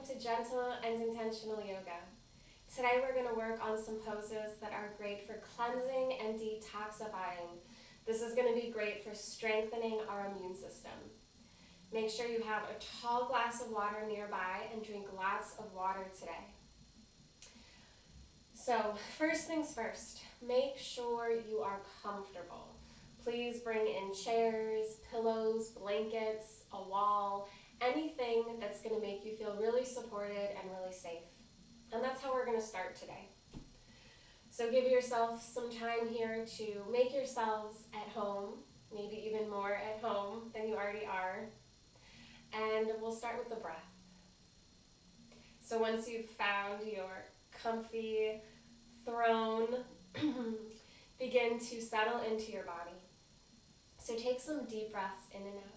to Gentle and Intentional Yoga. Today we're going to work on some poses that are great for cleansing and detoxifying. This is going to be great for strengthening our immune system. Make sure you have a tall glass of water nearby and drink lots of water today. So first things first, make sure you are comfortable. Please bring in chairs, pillows, blankets, a wall, anything that's going to make you feel really supported and really safe. And that's how we're going to start today. So give yourself some time here to make yourselves at home, maybe even more at home than you already are. And we'll start with the breath. So once you've found your comfy throne, begin to settle into your body. So take some deep breaths in and out.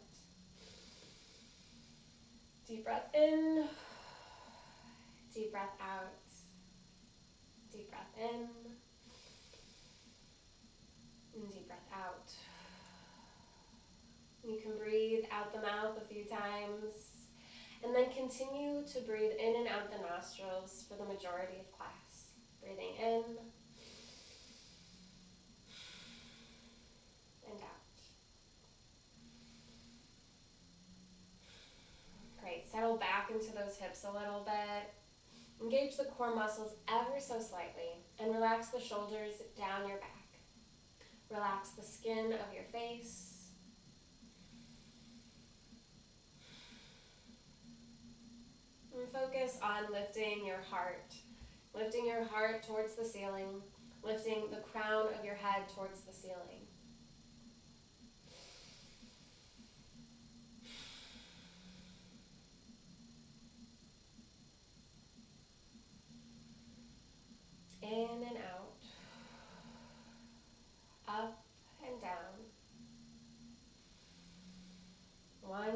Deep breath in, deep breath out, deep breath in, and deep breath out. You can breathe out the mouth a few times, and then continue to breathe in and out the nostrils for the majority of class. Breathing in and out. Great, settle back into those hips a little bit. Engage the core muscles ever so slightly and relax the shoulders down your back. Relax the skin of your face. And focus on lifting your heart. Lifting your heart towards the ceiling. Lifting the crown of your head towards the ceiling. In and out. Up and down. 1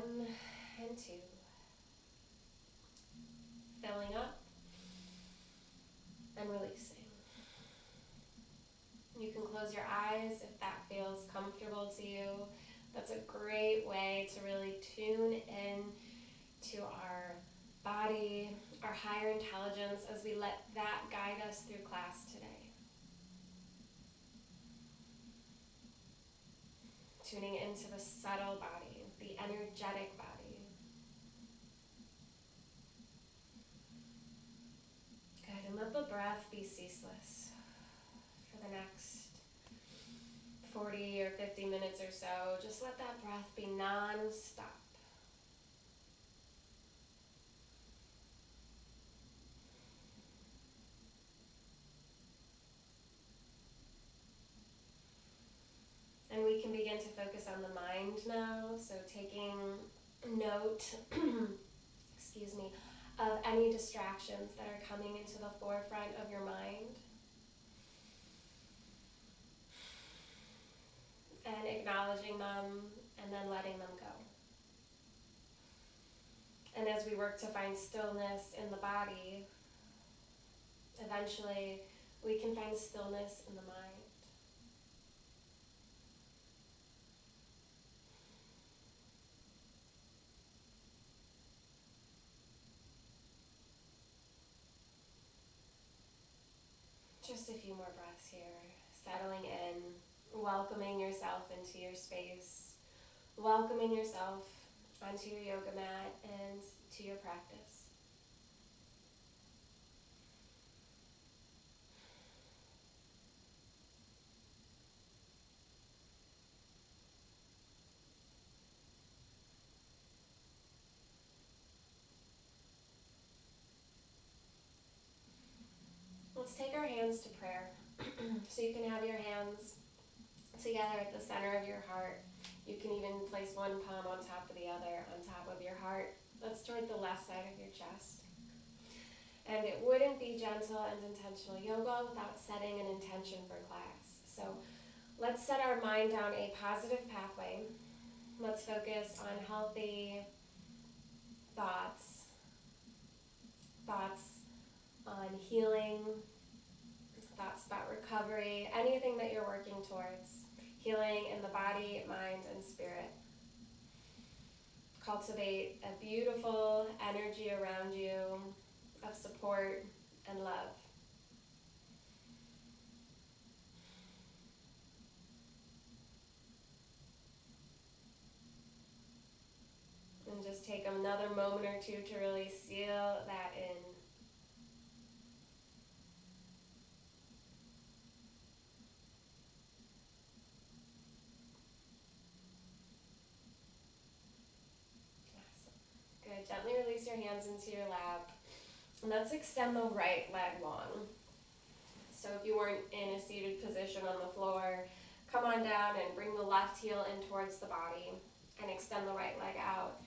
and 2. Filling up and releasing. You can close your eyes if that feels comfortable to you. That's a great way to really tune in to our body, our higher intelligence, as we let that guide us through class today. Tuning into the subtle body, the energetic body. Good, and let the breath be ceaseless for the next 40 or 50 minutes or so. Just let that breath be non-stop. And we can begin to focus on the mind now, so taking note, excuse me, of any distractions that are coming into the forefront of your mind. And acknowledging them and then letting them go. And as we work to find stillness in the body, eventually we can find stillness in the mind. Just a few more breaths here, settling in, welcoming yourself into your space, welcoming yourself onto your yoga mat and to your practice. Let's take our hands to prayer. So you can have your hands together at the center of your heart. You can even place one palm on top of the other on top of your heart. That's toward the left side of your chest. And it wouldn't be gentle and intentional yoga without setting an intention for class. So let's set our mind down a positive pathway. Let's focus on healthy thoughts, thoughts on healing, thoughts about recovery, anything that you're working towards. Healing in the body, mind, and spirit. cultivate a beautiful energy around you of support and love. And just take another moment or two to really seal that in. Awesome. Good. Gently release your hands into your lap. And let's extend the right leg long. So if you weren't in a seated position on the floor, come on down and bring the left heel in towards the body and extend the right leg out.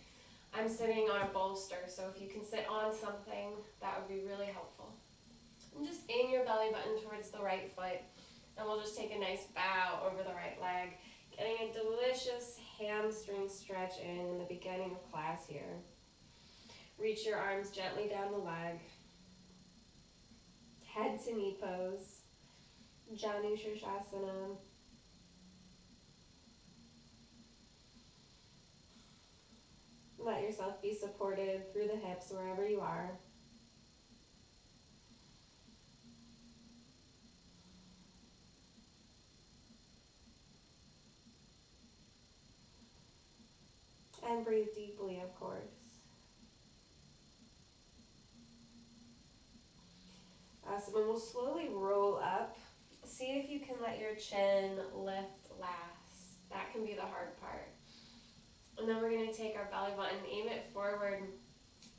I'm sitting on a bolster, so if you can sit on something, that would be really helpful. And just aim your belly button towards the right foot, and we'll just take a nice bow over the right leg, getting a delicious hamstring stretch in the beginning of class here. Reach your arms gently down the leg. Head to knee pose. Janushirshasana. Let yourself be supported through the hips wherever you are. And breathe deeply, of course. Awesome, and we'll slowly roll up. See if you can let your chin lift last. That can be the hard part. And then we're going to take our belly button, aim it forward,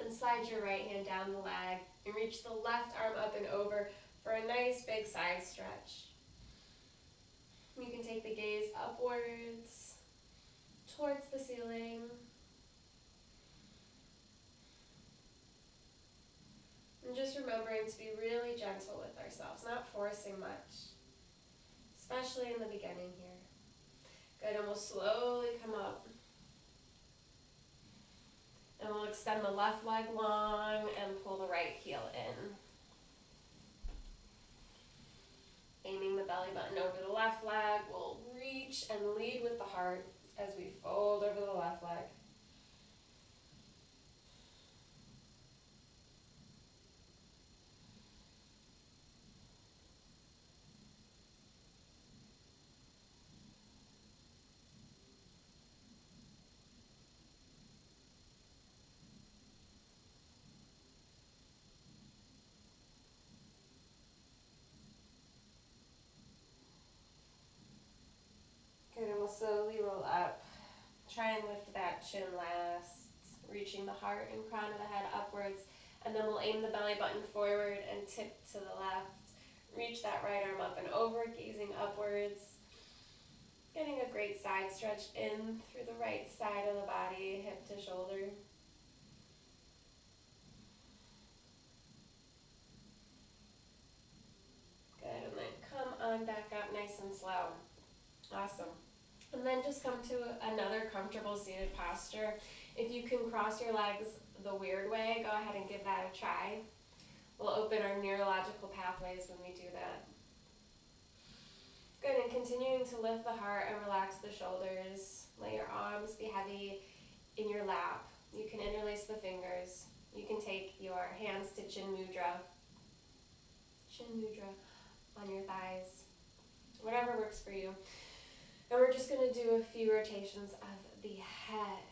and slide your right hand down the leg, and reach the left arm up and over for a nice big side stretch. You can take the gaze upwards, towards the ceiling. And just remembering to be really gentle with ourselves, not forcing much, especially in the beginning here. Good, and we'll slowly come up. And we'll extend the left leg long and pull the right heel in. Aiming the belly button over the left leg, we'll reach and lead with the heart as we fold over the left leg. Good, and we'll slowly roll up. Try and lift that chin last, reaching the heart and crown of the head upwards, and then we'll aim the belly button forward and tip to the left. Reach that right arm up and over, gazing upwards. Getting a great side stretch in through the right side of the body, hip to shoulder. Good, and then come on back up nice and slow. Awesome. And then just come to another comfortable seated posture. If you can cross your legs the weird way, go ahead and give that a try. We'll open our neurological pathways when we do that. Good, and continuing to lift the heart and relax the shoulders. Let your arms be heavy in your lap. You can interlace the fingers. You can take your hands to chin mudra on your thighs. Whatever works for you. And we're just going to do a few rotations of the head,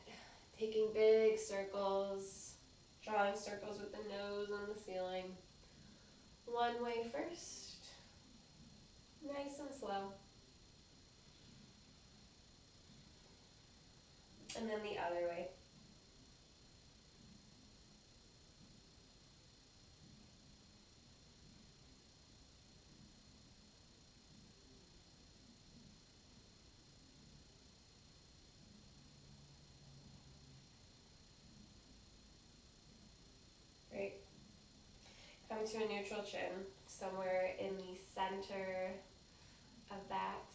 taking big circles, drawing circles with the nose on the ceiling. One way first, nice and slow. And then the other way. Great. Come to a neutral chin, somewhere in the center of that.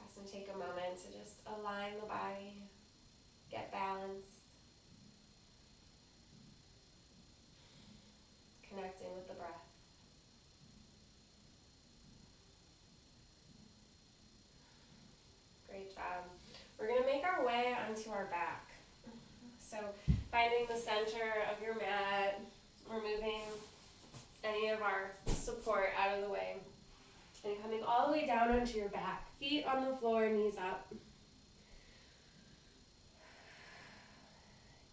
Awesome. Take a moment to just align the body, get balanced, connecting with the breath. Great job. We're going to make our our back. So finding the center of your mat, removing any of our support out of the way, and coming all the way down onto your back. Feet on the floor, knees up.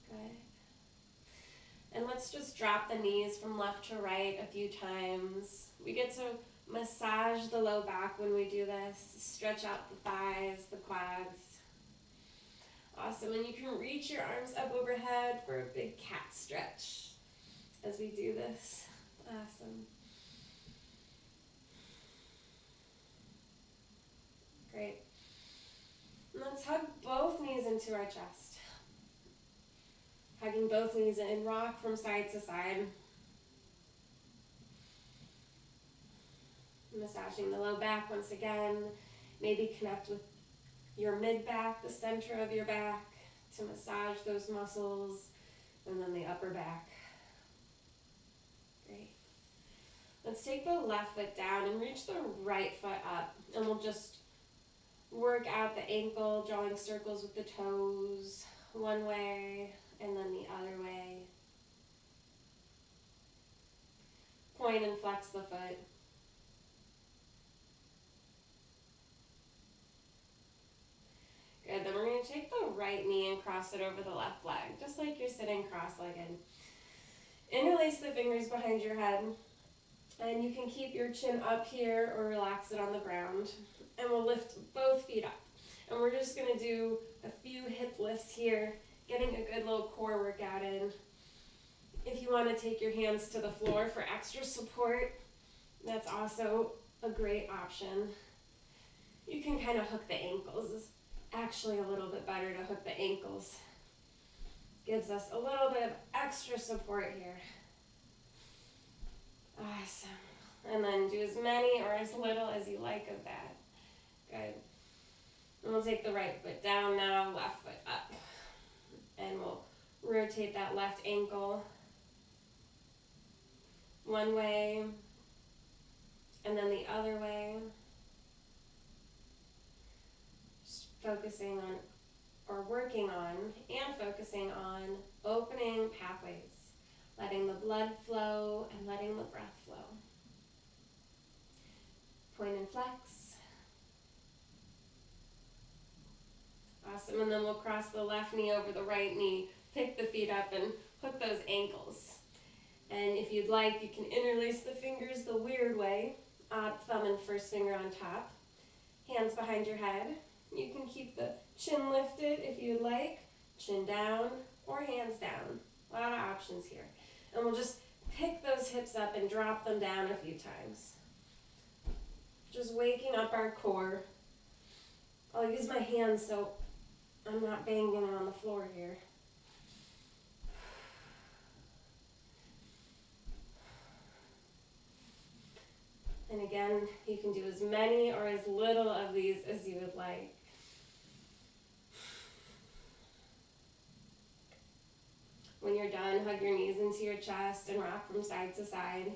Good. And let's just drop the knees from left to right a few times. We get to massage the low back when we do this. Stretch out the thighs, the quads. Awesome, and you can reach your arms up overhead for a big cat stretch as we do this. Awesome. Great. And let's hug both knees into our chest. Hugging both knees in, rock from side to side. Massaging the low back once again. Maybe connect with your mid-back, the center of your back, to massage those muscles, and then the upper back. Great. Let's take the left foot down and reach the right foot up, and we'll just work out the ankle, drawing circles with the toes, one way, and then the other way. Point and flex the foot. Good, then we're going to take the right knee and cross it over the left leg, just like you're sitting cross-legged. Interlace the fingers behind your head, and you can keep your chin up here or relax it on the ground. And we'll lift both feet up. And we're just going to do a few hip lifts here, getting a good little core workout in. If you want to take your hands to the floor for extra support, that's also a great option. You can kind of hook the ankles. It's actually a little bit better to hook the ankles. Gives us a little bit of extra support here. Awesome. And then do as many or as little as you like of that. Good. And we'll take the right foot down now, left foot up. And we'll rotate that left ankle one way and then the other way. Just focusing on, or working on, and focusing on opening pathways, letting the blood flow and letting the breath flow. Point and flex. Awesome, and then we'll cross the left knee over the right knee, pick the feet up and hook those ankles. And if you'd like, you can interlace the fingers the weird way, thumb and first finger on top, hands behind your head. You can keep the chin lifted if you'd like, chin down or hands down. A lot of options here. And we'll just pick those hips up and drop them down a few times. Just waking up our core. I'll use my hands so I'm not banging it on the floor here. And again, you can do as many or as little of these as you would like. When you're done, hug your knees into your chest and rock from side to side.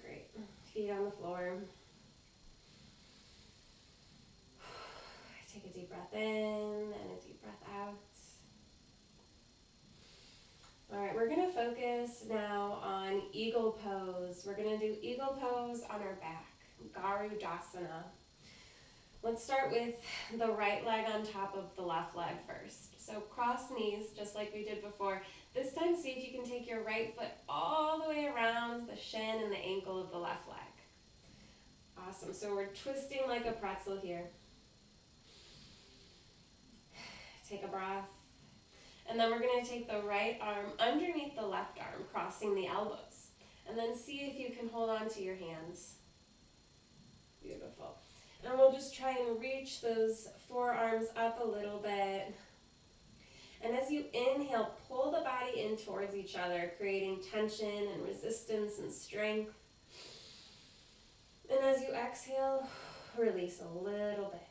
Great. Feet on the floor. Take a deep breath in and a deep breath out. All right, we're going to focus now on eagle pose. We're going to do eagle pose on our back, Garudasana. Let's start with the right leg on top of the left leg first. So cross knees, just like we did before. This time, see if you can take your right foot all the way around the shin and the ankle of the left leg. Awesome, so we're twisting like a pretzel here. Take a breath. And then we're going to take the right arm underneath the left arm, crossing the elbows. And then see if you can hold on to your hands. Beautiful. And we'll just try and reach those forearms up a little bit. And as you inhale, pull the body in towards each other, creating tension and resistance and strength. And as you exhale, release a little bit.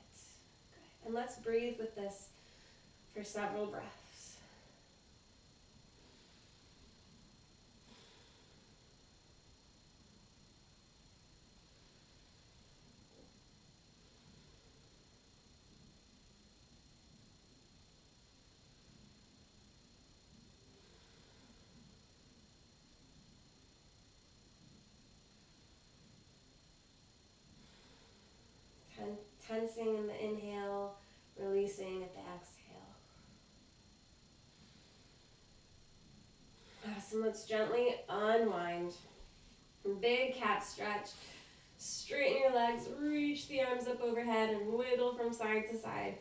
Good. And let's breathe with this for several breaths. let's gently unwind. Big cat stretch. Straighten your legs, reach the arms up overhead, and wiggle from side to side.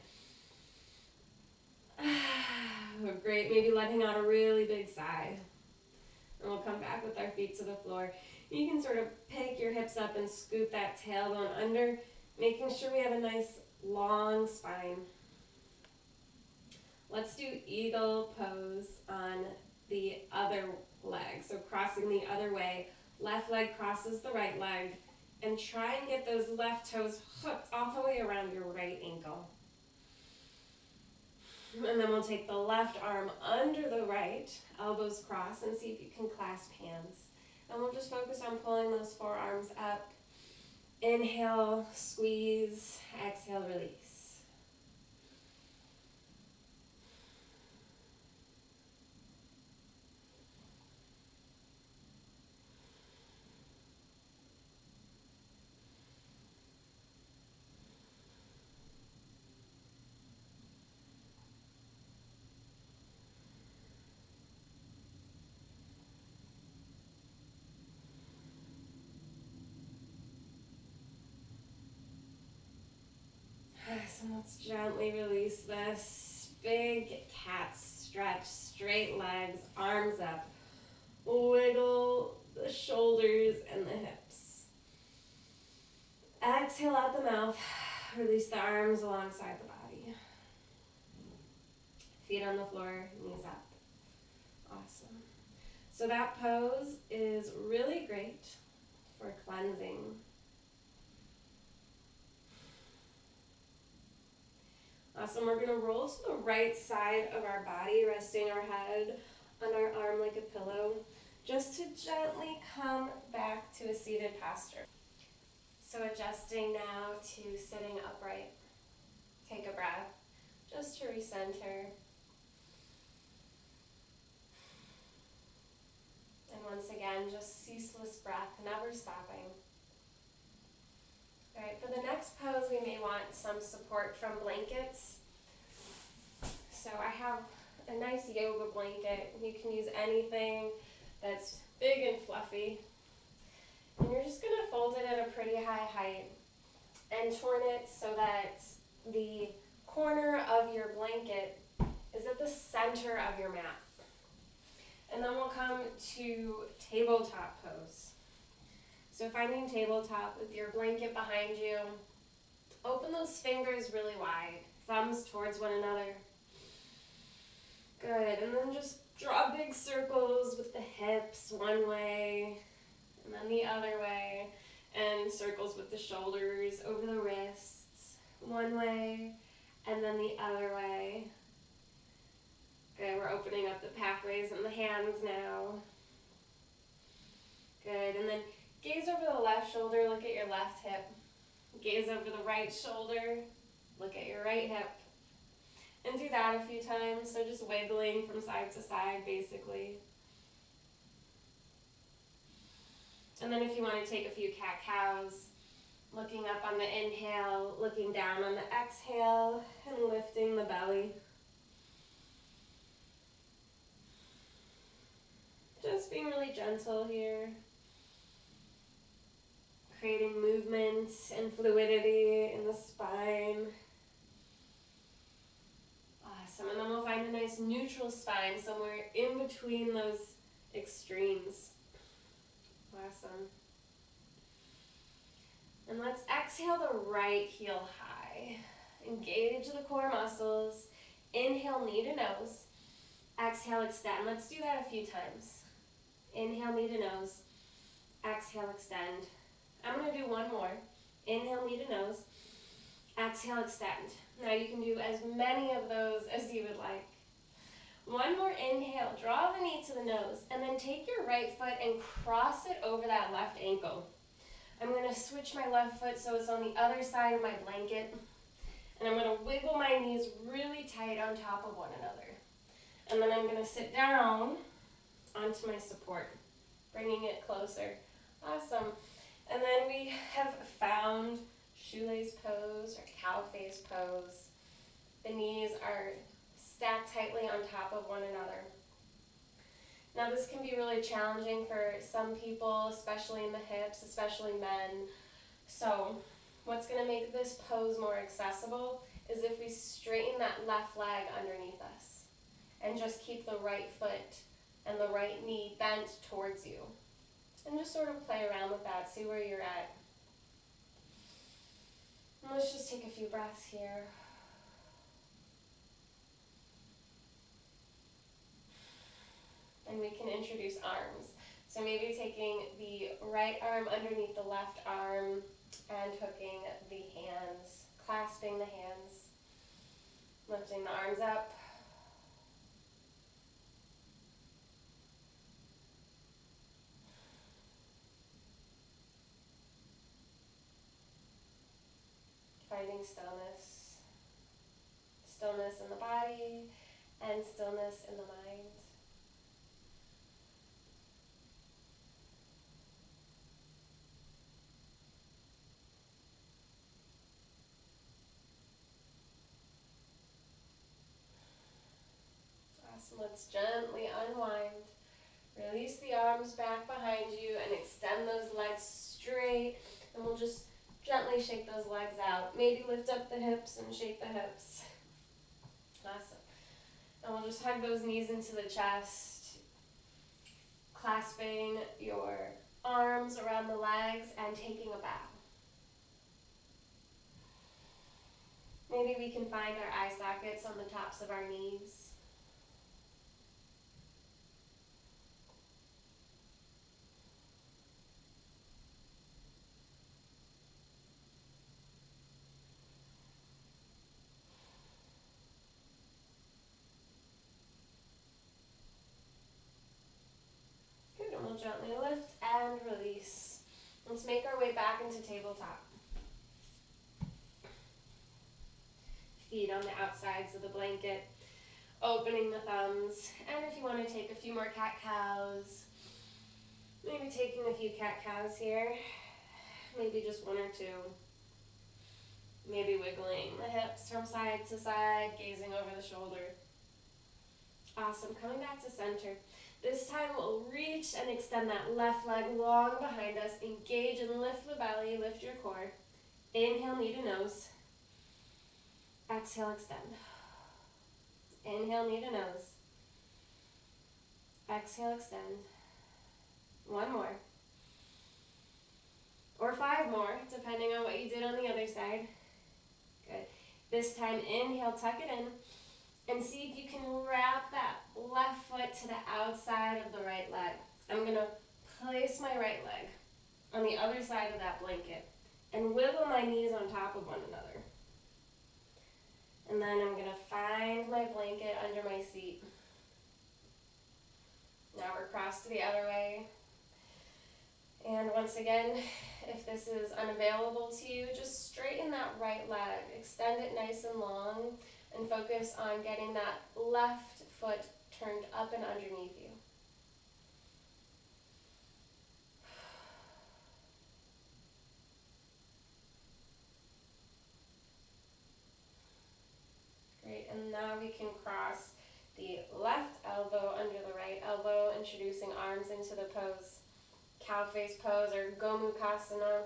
Oh, great, maybe letting out a really big sigh. And we'll come back with our feet to the floor. You can sort of pick your hips up and scoop that tailbone under, making sure we have a nice long spine. Let's do eagle pose on the other leg. So crossing the other way, left leg crosses the right leg, and try and get those left toes hooked all the way around your right ankle. And then we'll take the left arm under the right, elbows cross, and see if you can clasp hands. And we'll just focus on pulling those forearms up. Inhale, squeeze, exhale, release. So let's gently release this. Big cat stretch, straight legs, arms up. Wiggle the shoulders and the hips. Exhale out the mouth. Release the arms alongside the body. Feet on the floor, knees up. Awesome. So that pose is really great for cleansing. Awesome, we're gonna roll to the right side of our body, resting our head on our arm like a pillow, just to gently come back to a seated posture. So adjusting now to sitting upright. Take a breath, just to recenter. And once again, just ceaseless breath, never stopping. All right, for the next pose, we may want some support from blankets. So I have a nice yoga blanket. You can use anything that's big and fluffy. And you're just gonna fold it at a pretty high height and turn it so that the corner of your blanket is at the center of your mat. And then we'll come to tabletop pose. So finding tabletop with your blanket behind you, open those fingers really wide, thumbs towards one another. Good, and then just draw big circles with the hips one way, and then the other way, and circles with the shoulders over the wrists, one way, and then the other way. Good, we're opening up the pathways in the hands now. Good, and then gaze over the left shoulder, look at your left hip. Gaze over the right shoulder, look at your right hip. And do that a few times, so just wiggling from side to side, basically. And then if you want to take a few cat-cows, looking up on the inhale, looking down on the exhale, and lifting the belly. Just being really gentle here. Creating movement and fluidity in the spine. Awesome, and then we'll find a nice neutral spine somewhere in between those extremes. Awesome. And let's exhale the right heel high. Engage the core muscles. Inhale, knee to nose. Exhale, extend. Let's do that a few times. Inhale, knee to nose. Exhale, extend. I'm going to do one more. Inhale, knee to nose. Exhale, extend. Now you can do as many of those as you would like. One more inhale, draw the knee to the nose, and then take your right foot and cross it over that left ankle. I'm going to switch my left foot so it's on the other side of my blanket, and I'm going to wiggle my knees really tight on top of one another. And then I'm going to sit down onto my support, bringing it closer. Awesome. And then we have found shoelace pose or cow face pose. The knees are stacked tightly on top of one another. Now this can be really challenging for some people, especially in the hips, especially men. So what's going to make this pose more accessible is if we straighten that left leg underneath us and just keep the right foot and the right knee bent towards you. And just sort of play around with that, see where you're at. And let's just take a few breaths here. And we can introduce arms. So maybe taking the right arm underneath the left arm and hooking the hands, clasping the hands, lifting the arms up. Finding stillness. Stillness in the body and stillness in the mind. Awesome. Let's gently unwind. Release the arms back behind you and extend those legs straight. And we'll just gently shake those legs out. Maybe lift up the hips and shake the hips. Awesome. And we'll just hug those knees into the chest, clasping your arms around the legs and taking a bow. Maybe we can find our eye sockets on the tops of our knees. Good, and we'll gently lift and release. Let's make our way back into tabletop. Feet on the outsides of the blanket, opening the thumbs. And if you want to take a few more cat-cows, maybe taking a few cat-cows here, maybe just one or two. Maybe wiggling the hips from side to side, gazing over the shoulder. Awesome, coming back to center. This time we'll reach and extend that left leg long behind us. Engage and lift the belly, lift your core. Inhale, knee to nose. Exhale, extend. Inhale, knee to nose. Exhale, extend. One more. Or 5 more, depending on what you did on the other side. Good. This time, inhale, tuck it in. And see if you can wrap that left foot to the outside of the right leg. I'm going to place my right leg on the other side of that blanket and wiggle my knees on top of one another. And then I'm going to find my blanket under my seat. Now we're crossed to the other way. And once again, if this is unavailable to you, just straighten that right leg. Extend it nice and long and focus on getting that left foot turned up and underneath you. Great, and now we can cross the left elbow under the right elbow, introducing arms into the pose. Cow face pose or Gomukhasana.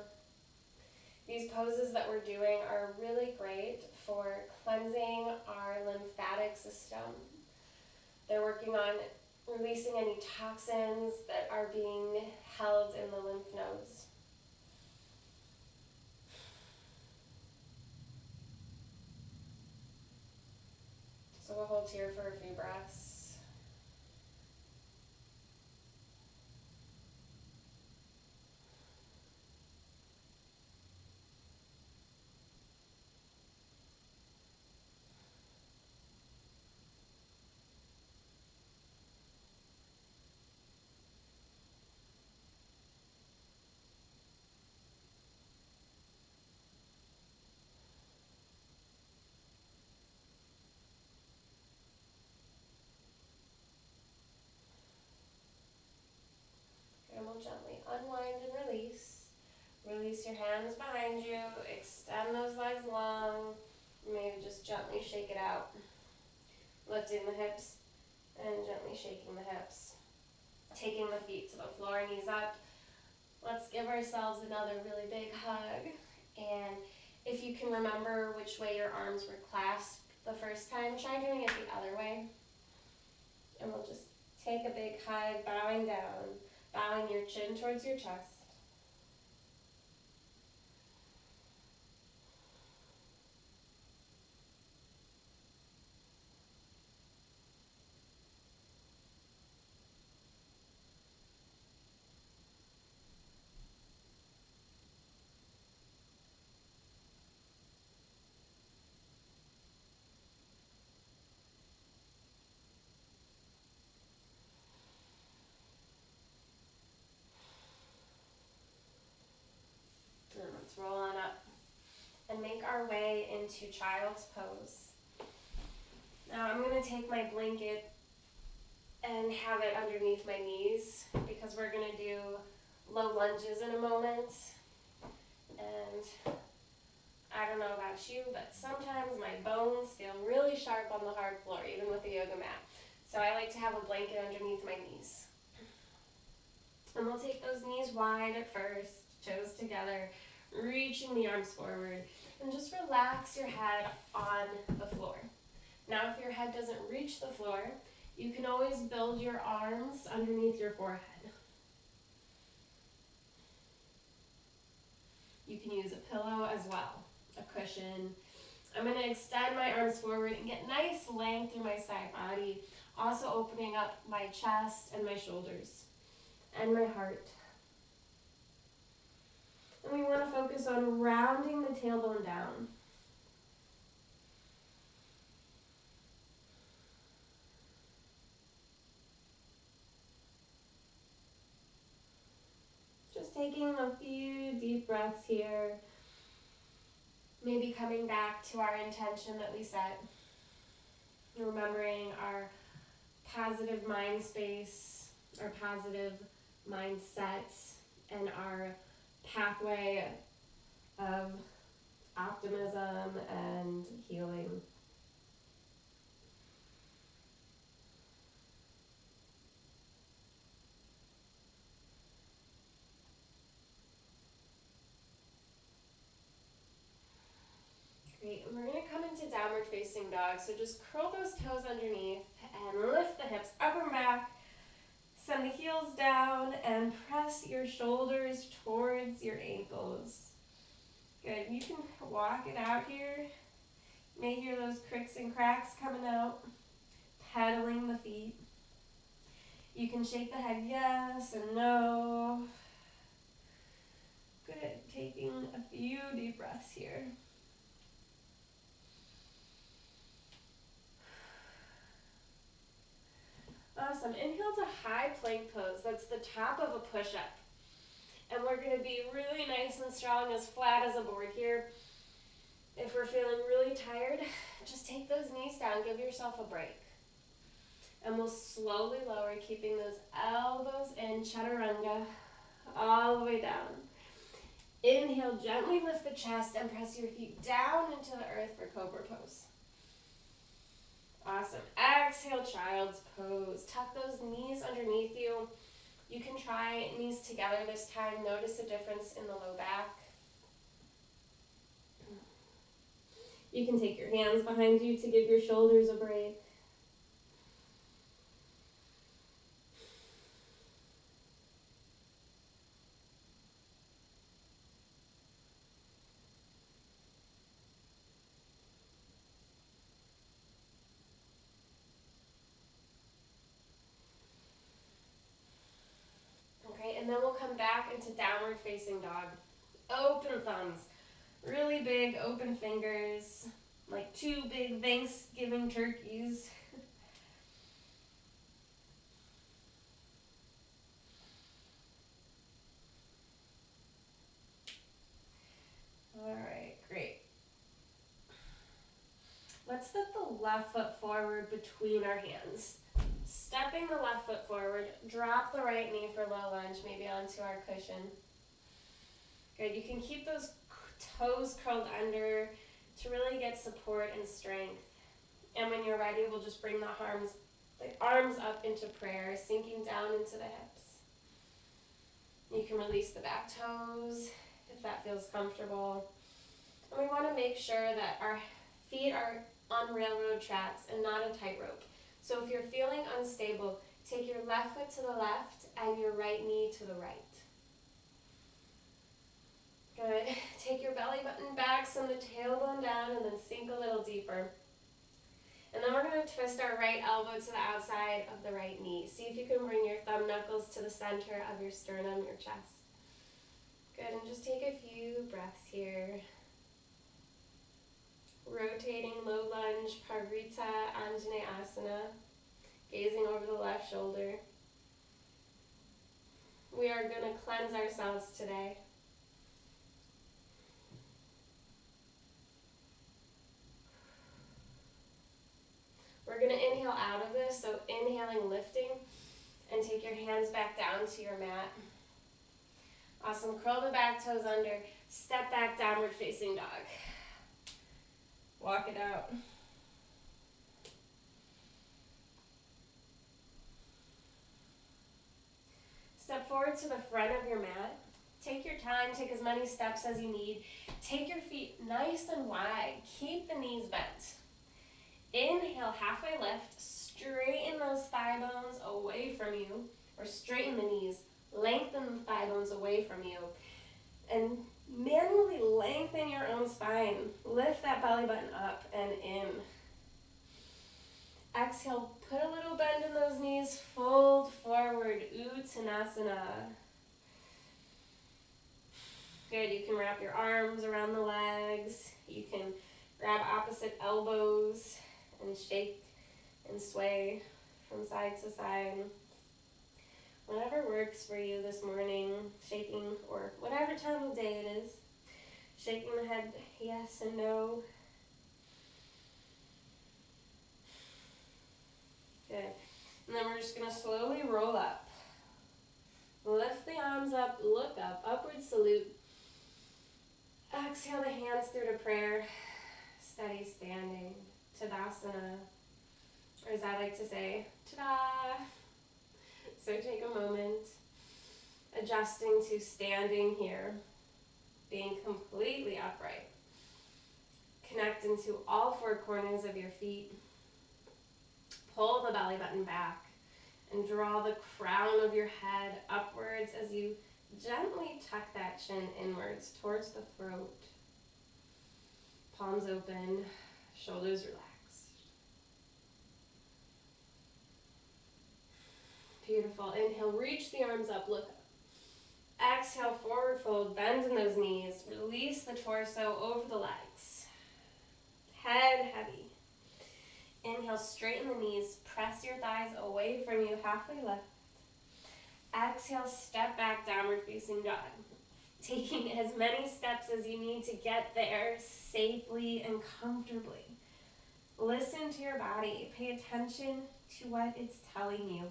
These poses that we're doing are really great for cleansing our lymphatic system. They're working on releasing any toxins that are being held in the lymph nodes. So we'll hold here for a few breaths. And we'll gently unwind and release. Release your hands behind you. Extend those legs long. Maybe just gently shake it out. Lifting the hips and gently shaking the hips. Taking the feet to the floor, knees up. Let's give ourselves another really big hug. And if you can remember which way your arms were clasped the first time, try doing it the other way. And we'll just take a big hug, bowing down, bowing your chin towards your chest. And let's roll on up and make our way into child's pose. Now I'm going to take my blanket and have it underneath my knees because we're going to do low lunges in a moment. And I don't know about you, but sometimes my bones feel really sharp on the hard floor, even with the yoga mat. So I like to have a blanket underneath my knees. And we'll take those knees wide at first, toes together, reaching the arms forward, and just relax your head on the floor. Now, if your head doesn't reach the floor, you can always build your arms underneath your forehead. You can use a pillow as well, a cushion. I'm going to extend my arms forward and get nice length through my side body, also opening up my chest and my shoulders and my heart. And we want to focus on rounding the tailbone down. Just taking a few deep breaths here. Maybe coming back to our intention that we set. Remembering our positive mind space, our positive mindset, and our pathway of optimism and healing. Great, and we're going to come into downward facing dog. So just curl those toes underneath and lift the hips up and back. Send the heels down and press your shoulders towards your ankles. Good, you can walk it out here. You may hear those cricks and cracks coming out. Pedaling the feet. You can shake the head yes and no. Good, taking a few deep breaths here. Awesome. Inhale to high plank pose. That's the top of a push-up. And we're going to be really nice and strong, as flat as a board here. If we're feeling really tired, just take those knees down. Give yourself a break. And we'll slowly lower, keeping those elbows in, chaturanga, all the way down. Inhale, gently lift the chest and press your feet down into the earth for cobra pose. Awesome. Exhale, child's pose. Tuck those knees underneath you. You can try knees together this time. Notice a difference in the low back. You can take your hands behind you to give your shoulders a break. Okay, and then we'll come back into downward facing dog. Open thumbs. Really big open fingers, like two big Thanksgiving turkeys. All right, great. Let's step the left foot forward between our hands. Stepping the left foot forward, drop the right knee for low lunge, maybe onto our cushion. Good, you can keep those toes curled under to really get support and strength. And when you're ready, we'll just bring the arms The arms up into prayer, sinking down into the hips. You can release the back toes if that feels comfortable. And we want to make sure that our feet are on railroad tracks and not a tightrope. So if you're feeling unstable, take your left foot to the left and your right knee to the right. Good. Take your belly button back, send the tailbone down, and then sink a little deeper. And then we're going to twist our right elbow to the outside of the right knee. See if you can bring your thumb knuckles to the center of your sternum, your chest. Good, and just take a few breaths here. Rotating low lunge, Parvrita Anjaneyasana, gazing over the left shoulder. We are going to cleanse ourselves today. We're going to inhale out of this, so inhaling, lifting, and take your hands back down to your mat. Awesome, curl the back toes under, step back, downward facing dog. Walk it out. Step forward to the front of your mat. Take your time, take as many steps as you need. Take your feet nice and wide. Keep the knees bent. Inhale, halfway lift. Straighten those thigh bones away from you, or straighten the knees. Lengthen the thigh bones away from you. And manually lengthen your own spine. Lift that belly button up and in. Exhale, put a little bend in those knees, fold forward, Uttanasana. Good, you can wrap your arms around the legs. You can grab opposite elbows and shake and sway from side to side. Whatever works for you this morning, shaking, or whatever time of day it is. Shaking the head yes and no. Good. And then we're just going to slowly roll up. Lift the arms up, look up, upward salute. Exhale the hands through to prayer. Steady standing. Tadasana. Or as I like to say, ta-da! So take a moment, adjusting to standing here, being completely upright. Connect into all four corners of your feet. Pull the belly button back and draw the crown of your head upwards as you gently tuck that chin inwards towards the throat. Palms open, shoulders relaxed. Beautiful. Inhale, reach the arms up, look up. Exhale, forward fold, bend in those knees. Release the torso over the legs. Head heavy. Inhale, straighten the knees. Press your thighs away from you, halfway lift. Exhale, step back, downward facing dog. Taking as many steps as you need to get there safely and comfortably. Listen to your body. Pay attention to what it's telling you.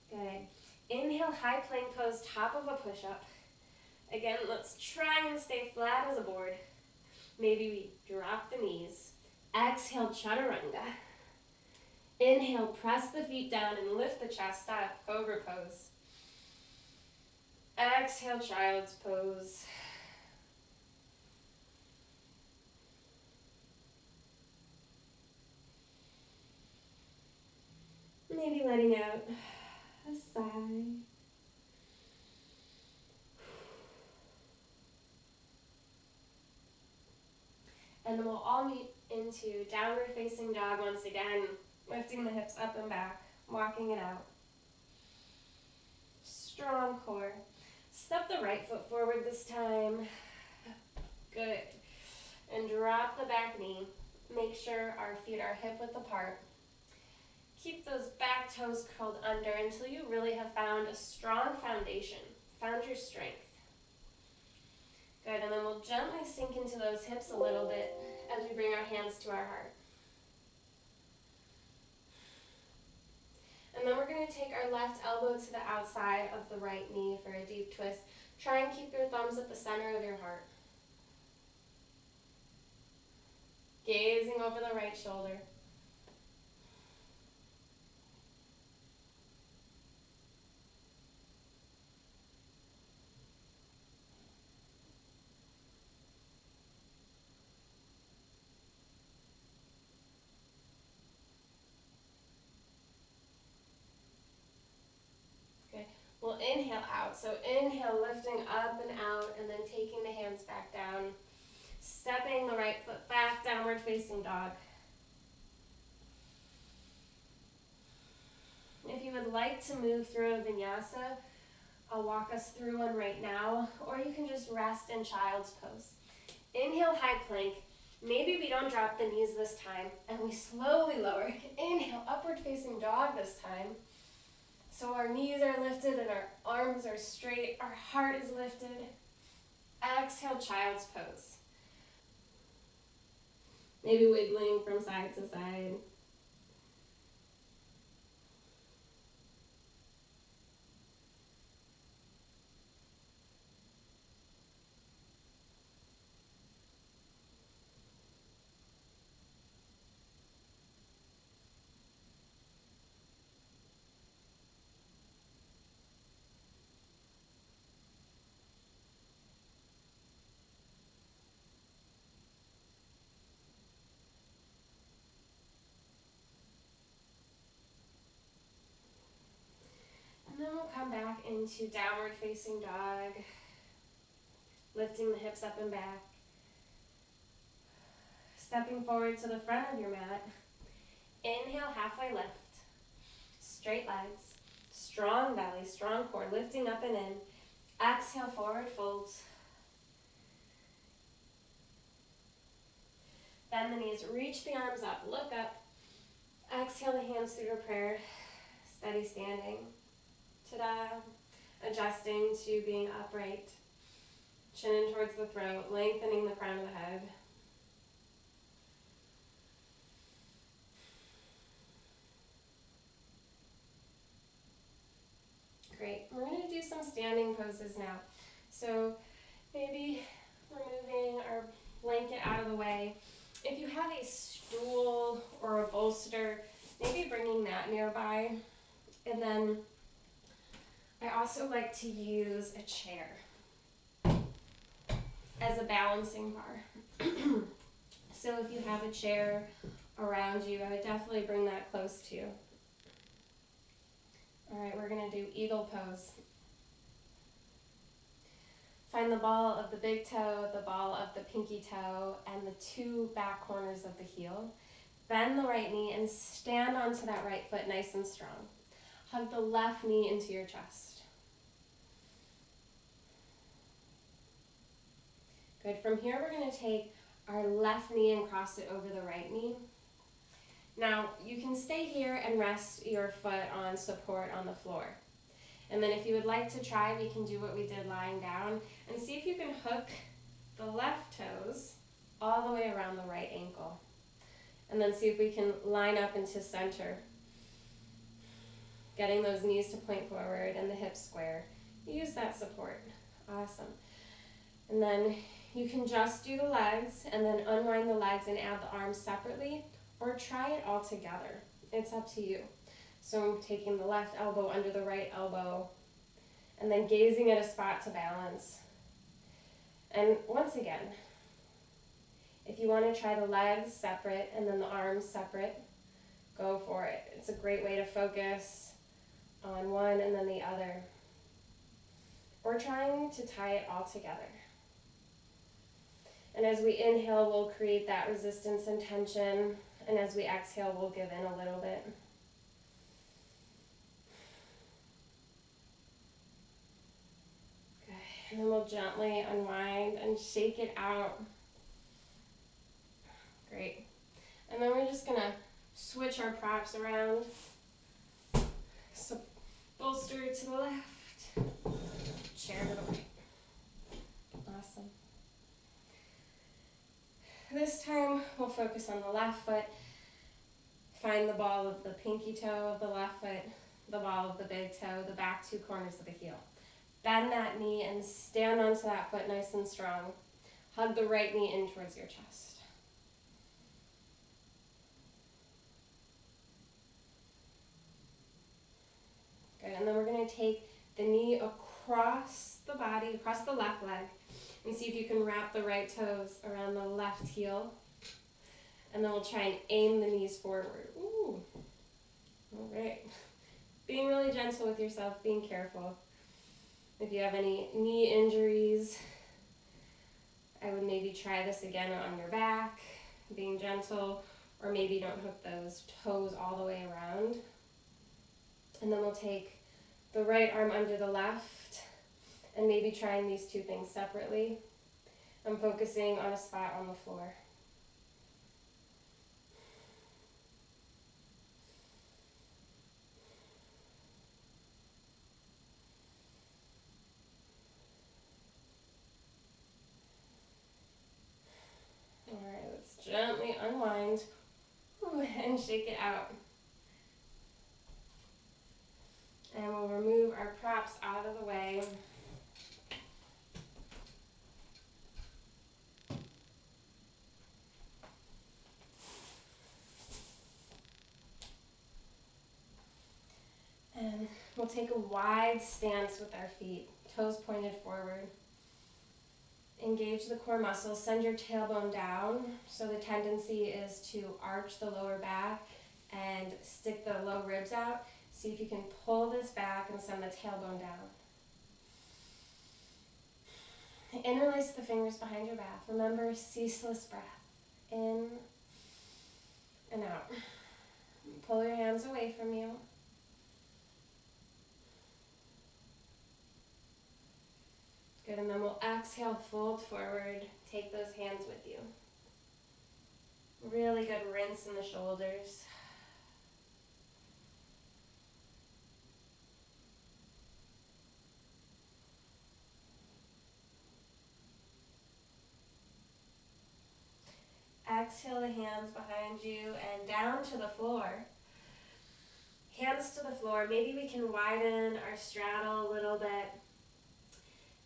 Good. Inhale, high plank pose, top of a push-up. Again, let's try and stay flat as a board. Maybe we drop the knees. Exhale, chaturanga. Inhale, press the feet down and lift the chest up, cobra pose. Exhale, child's pose. Maybe letting out a sigh. And then we'll all meet into downward facing dog once again, lifting the hips up and back, walking it out. Strong core. Step the right foot forward this time. Good. And drop the back knee. Make sure our feet are hip width apart. Keep those back toes curled under until you really have found a strong foundation, found your strength. Good, and then we'll gently sink into those hips a little bit as we bring our hands to our heart. And then we're going to take our left elbow to the outside of the right knee for a deep twist. Try and keep your thumbs at the center of your heart. Gazing over the right shoulder. We'll inhale out. So inhale, lifting up and out, and then taking the hands back down. Stepping the right foot back, downward facing dog. If you would like to move through a vinyasa, I'll walk us through one right now, or you can just rest in child's pose. Inhale, high plank. Maybe we don't drop the knees this time, and we slowly lower. Inhale, upward facing dog this time. So our knees are lifted and our arms are straight, our heart is lifted. Exhale, child's pose. Maybe wiggling from side to side. And then we'll come back into downward facing dog, lifting the hips up and back. Stepping forward to the front of your mat. Inhale, halfway lift. Straight legs, strong belly, strong core, lifting up and in. Exhale, forward fold. Bend the knees, reach the arms up, look up. Exhale the hands through your prayer. Steady standing. Ta-da. Adjusting to being upright. Chin in towards the throat, lengthening the crown of the head. Great. We're going to do some standing poses now. So maybe we're moving our blanket out of the way. If you have a stool or a bolster, maybe bringing that nearby. And then I also like to use a chair as a balancing bar. So if you have a chair around you, I would definitely bring that close to you. All right, we're going to do eagle pose. Find the ball of the big toe, the ball of the pinky toe, and the two back corners of the heel. Bend the right knee and stand onto that right foot nice and strong. Hug the left knee into your chest. Good. From here, we're going to take our left knee and cross it over the right knee. Now, you can stay here and rest your foot on support on the floor. And then if you would like to try, we can do what we did lying down and see if you can hook the left toes all the way around the right ankle. And then see if we can line up into center. Getting those knees to point forward and the hips square. Use that support. Awesome. And then you can just do the legs and then unwind the legs and add the arms separately, or try it all together. It's up to you. So I'm taking the left elbow under the right elbow and then gazing at a spot to balance. And once again, if you want to try the legs separate and then the arms separate, go for it. It's a great way to focus on one and then the other. Or trying to tie it all together. And as we inhale, we'll create that resistance and tension. And as we exhale, we'll give in a little bit. Good. And then we'll gently unwind and shake it out. Great. And then we're just going to switch our props around. So bolster to the left, chair to the right. Awesome. This time we'll focus on the left foot. Find the ball of the pinky toe of the left foot, the ball of the big toe, the back two corners of the heel. Bend that knee and stand onto that foot nice and strong. Hug the right knee in towards your chest. Good, and then we're going to take the knee across the body, across the left leg, and see if you can wrap the right toes around the left heel. And then we'll try and aim the knees forward. Ooh. All right. Being really gentle with yourself, being careful. If you have any knee injuries, I would maybe try this again on your back, being gentle, or maybe don't hook those toes all the way around. And then we'll take the right arm under the left and maybe trying these two things separately. I'm focusing on a spot on the floor. All right, let's gently unwind and shake it out. And we'll remove our props out of the way. And we'll take a wide stance with our feet, toes pointed forward. Engage the core muscles, send your tailbone down. So the tendency is to arch the lower back and stick the low ribs out. See if you can pull this back and send the tailbone down. Interlace the fingers behind your back. Remember, ceaseless breath. In and out. Pull your hands away from you. Good, and then we'll exhale, fold forward, take those hands with you. Really good rinse in the shoulders. Exhale the hands behind you and down to the floor. Hands to the floor. Maybe we can widen our straddle a little bit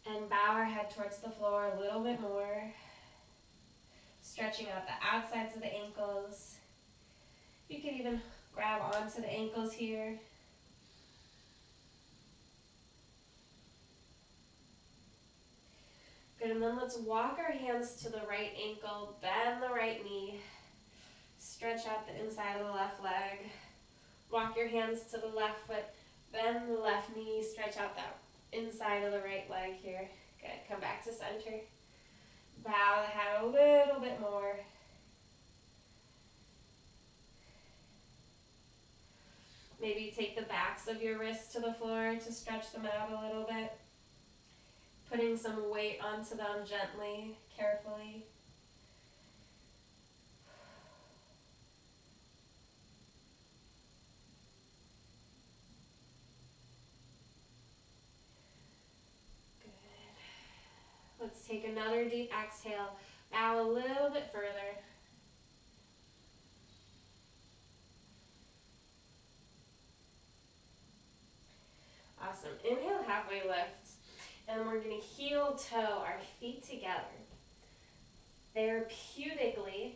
and bow our head towards the floor a little bit more. Stretching out the outsides of the ankles. You could even grab onto the ankles here. Good, and then let's walk our hands to the right ankle, bend the right knee, stretch out the inside of the left leg. Walk your hands to the left foot, bend the left knee, stretch out that inside of the right leg here. Good, come back to center. Bow the head a little bit more. Maybe take the backs of your wrists to the floor to stretch them out a little bit. Putting some weight onto them gently, carefully. Good. Let's take another deep exhale. Bow a little bit further. Awesome. Inhale, halfway lift. And we're going to heel toe our feet together. Therapeutically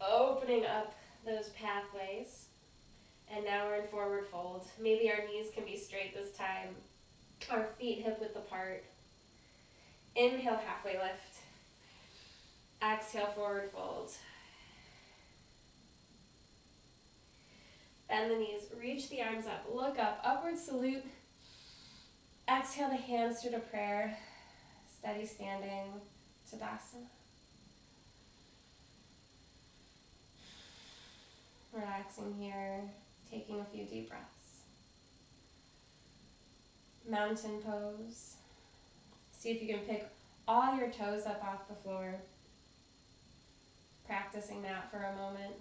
opening up those pathways. And now we're in forward fold. Maybe our knees can be straight this time. Our feet hip width apart. Inhale, halfway lift. Exhale, forward fold. Bend the knees, reach the arms up, look up, upward salute. Exhale the hands through to prayer. Steady standing, Tadasana. Relaxing here, taking a few deep breaths. Mountain pose. See if you can pick all your toes up off the floor. Practicing that for a moment.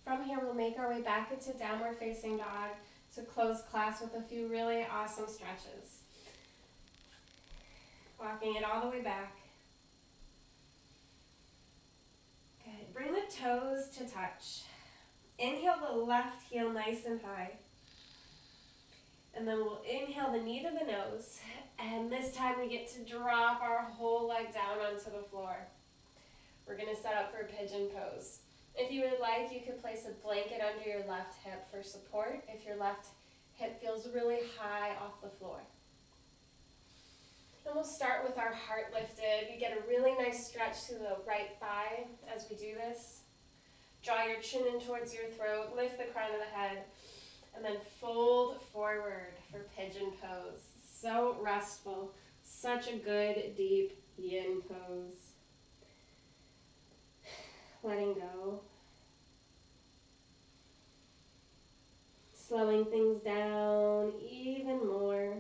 From here, we'll make our way back into downward facing dog to close class with a few really awesome stretches. Walking it all the way back. Good. Bring the toes to touch. Inhale the left heel nice and high. And then we'll inhale the knee to the nose. And this time we get to drop our whole leg down onto the floor. We're going to set up for a pigeon pose. If you would like, you could place a blanket under your left hip for support if your left hip feels really high off the floor. And we'll start with our heart lifted. You get a really nice stretch to the right thigh as we do this. Draw your chin in towards your throat, lift the crown of the head, and then fold forward for pigeon pose. So restful. Such a good, deep yin pose. Letting go. Slowing things down even more.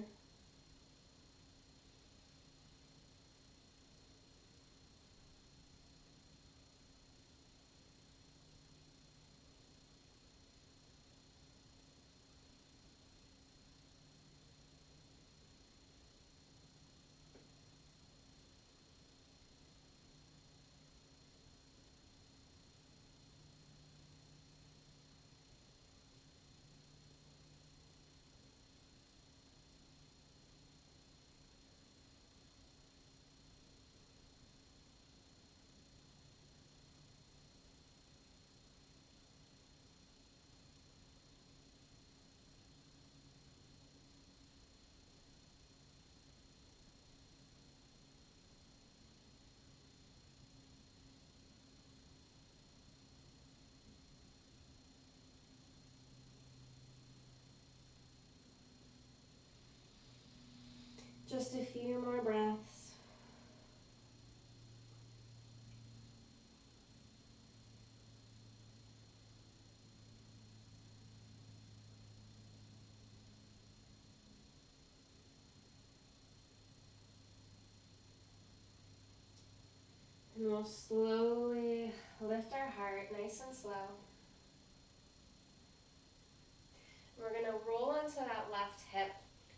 Just a few more breaths. And we'll slowly lift our heart nice and slow. We're going to roll onto that left hip.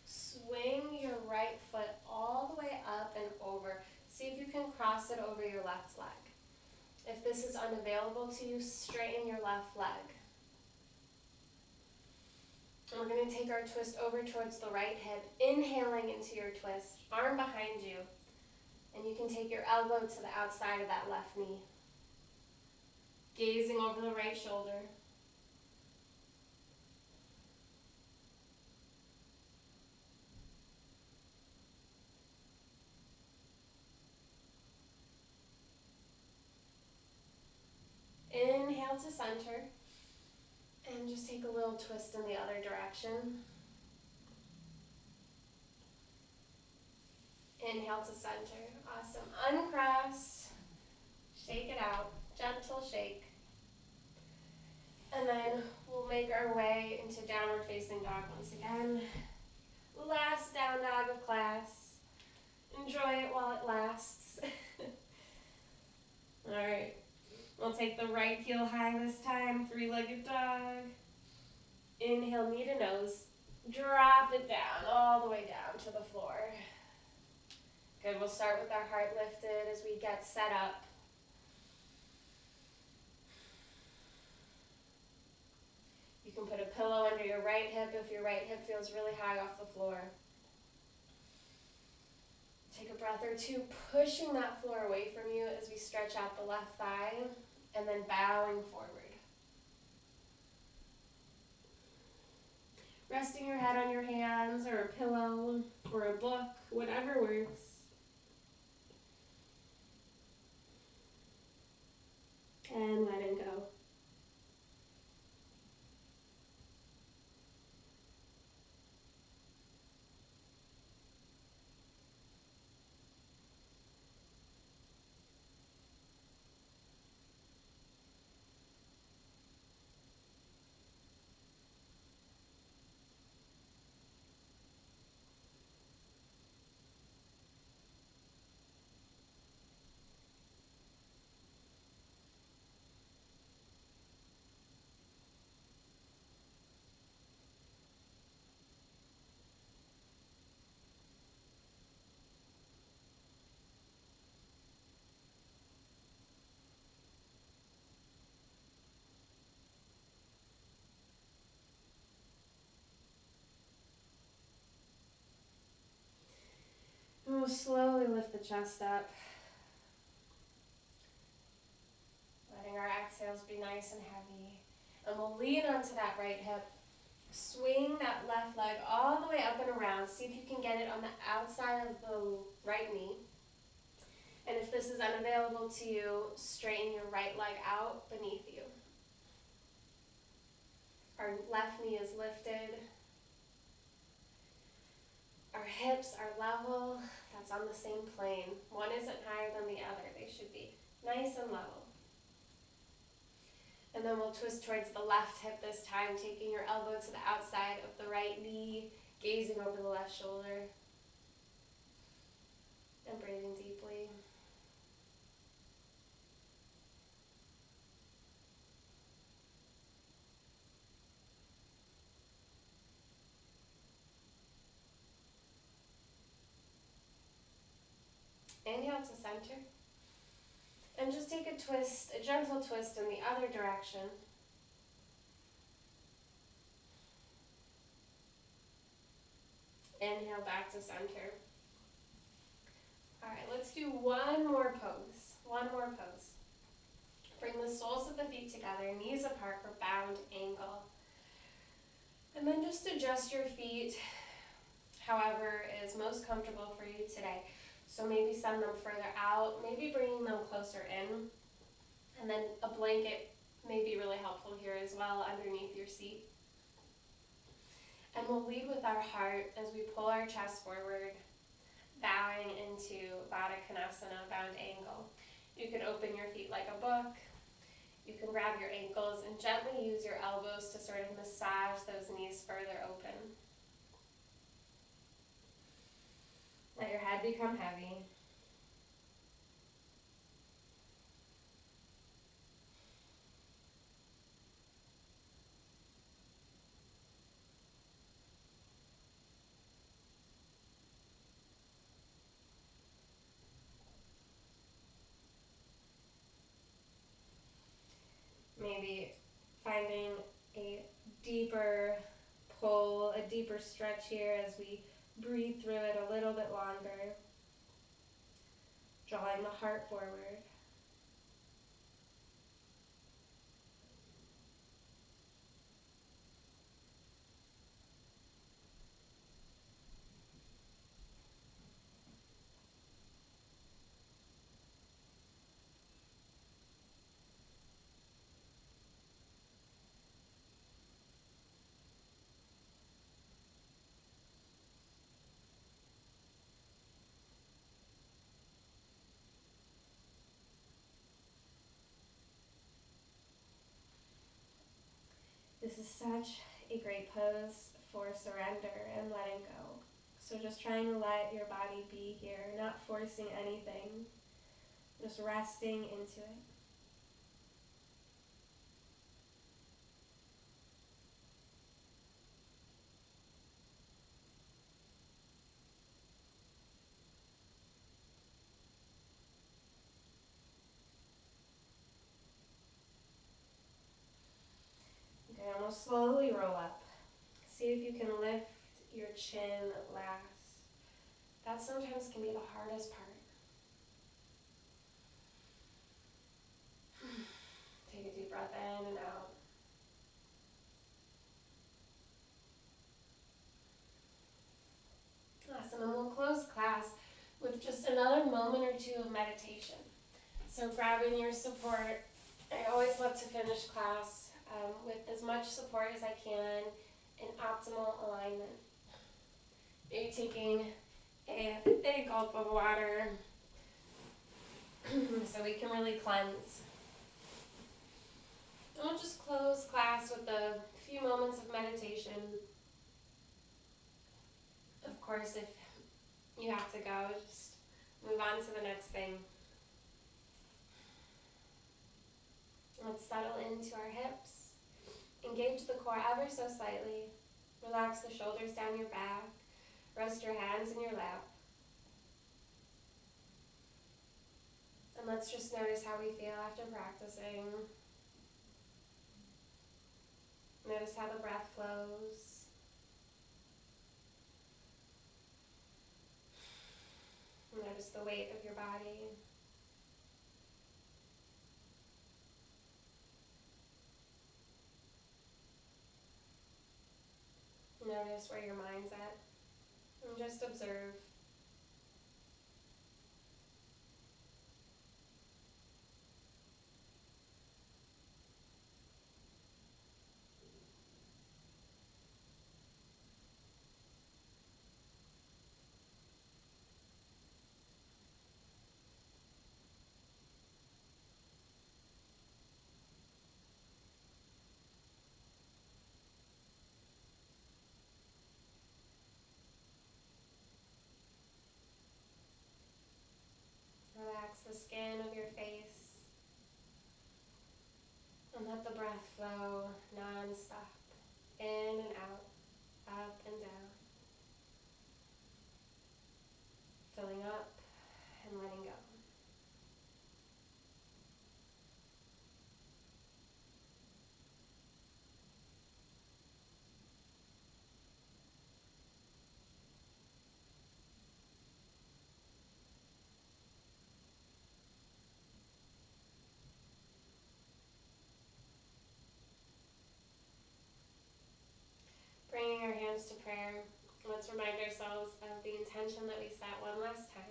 Swing your right foot all the way up and over. See if you can cross it over your left leg. If this is unavailable to you, straighten your left leg. And we're going to take our twist over towards the right hip, inhaling into your twist, arm behind you. And you can take your elbow to the outside of that left knee. Gazing over the right shoulder. Inhale to center. And just take a little twist in the other direction. Inhale to center. Awesome. Uncross. Shake it out. Gentle shake. And then we'll make our way into downward facing dog once again. Last down dog of class. Enjoy it while it lasts. Alright. We'll take the right heel high this time. Three-legged dog. Inhale, knee to nose. Drop it down, all the way down to the floor. Good, we'll start with our heart lifted as we get set up. You can put a pillow under your right hip if your right hip feels really high off the floor. Take a breath or two, pushing that floor away from you as we stretch out the left thigh, and then bowing forward. Resting your head on your hands or a pillow or a book, whatever works. And letting go. And we'll slowly lift the chest up. Letting our exhales be nice and heavy. And we'll lean onto that right hip. Swing that left leg all the way up and around. See if you can get it on the outside of the right knee. And if this is unavailable to you, straighten your right leg out beneath you. Our left knee is lifted. Our hips are level. That's on the same plane. One isn't higher than the other. They should be nice and level. And then we'll twist towards the left hip this time, taking your elbow to the outside of the right knee, gazing over the left shoulder, and breathing deeply. Inhale to center. And just take a twist, a gentle twist in the other direction. Inhale back to center. All right, let's do one more pose. One more pose. Bring the soles of the feet together, knees apart for bound angle. And then just adjust your feet however is most comfortable for you today. So maybe send them further out, maybe bringing them closer in. And then a blanket may be really helpful here as well underneath your seat. And we'll lead with our heart as we pull our chest forward, bowing into Gomukhasana, bound angle. You can open your feet like a book. You can grab your ankles and gently use your elbows to sort of massage those knees further open. Let your head become heavy. Maybe finding a deeper pull, a deeper stretch here as we breathe through it a little bit longer. Drawing the heart forward. This is such a great pose for surrender and letting go. So just trying to let your body be here, not forcing anything, just resting into it. Okay, and we'll slowly roll up. See if you can lift your chin last. That sometimes can be the hardest part. Take a deep breath in and out. Awesome, and we'll close class with just another moment or two of meditation. So grabbing your support. I always love to finish class with as much support as I can in optimal alignment. Maybe taking a big gulp of water so we can really cleanse. And we'll just close class with a few moments of meditation. Of course, if you have to go, just move on to the next thing. Let's settle into our hips. Engage the core ever so slightly. Relax the shoulders down your back. Rest your hands in your lap. And let's just notice how we feel after practicing. Notice how the breath flows. Notice the weight of your body. Notice where your mind's at. And just observe. And let the breath flow non-stop, in and out, up and down, filling up and letting go. Bringing our hands to prayer, let's remind ourselves of the intention that we set one last time.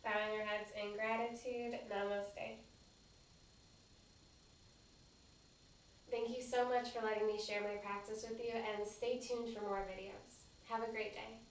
Bowing our heads in gratitude, namaste. Thank you so much for letting me share my practice with you, and stay tuned for more videos. Have a great day.